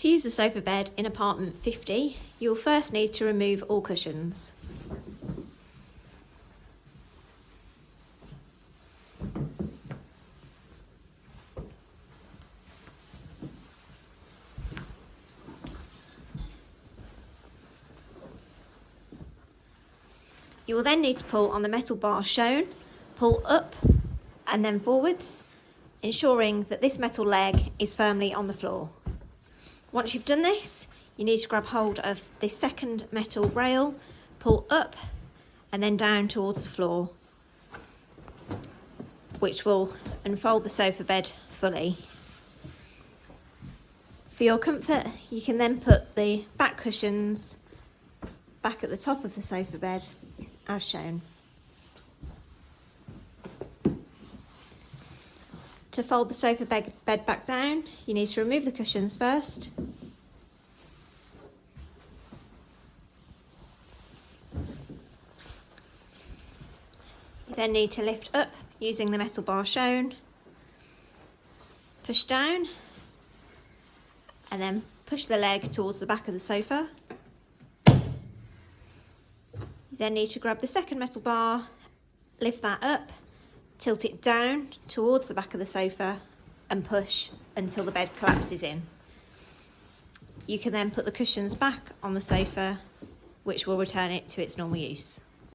To use the sofa bed in apartment 50, you'll first need to remove all cushions. You will then need to pull on the metal bar shown, pull up and then forwards, ensuring that this metal leg is firmly on the floor. Once you've done this, you need to grab hold of this second metal rail, pull up and then down towards the floor, which will unfold the sofa bed fully. For your comfort, you can then put the back cushions back at the top of the sofa bed as shown. To fold the sofa bed back down, you need to remove the cushions first. You then need to lift up using the metal bar shown, push down, and then push the leg towards the back of the sofa. You then need to grab the second metal bar, lift that up, tilt it down towards the back of the sofa and push until the bed collapses in. You can then put the cushions back on the sofa, which will return it to its normal use.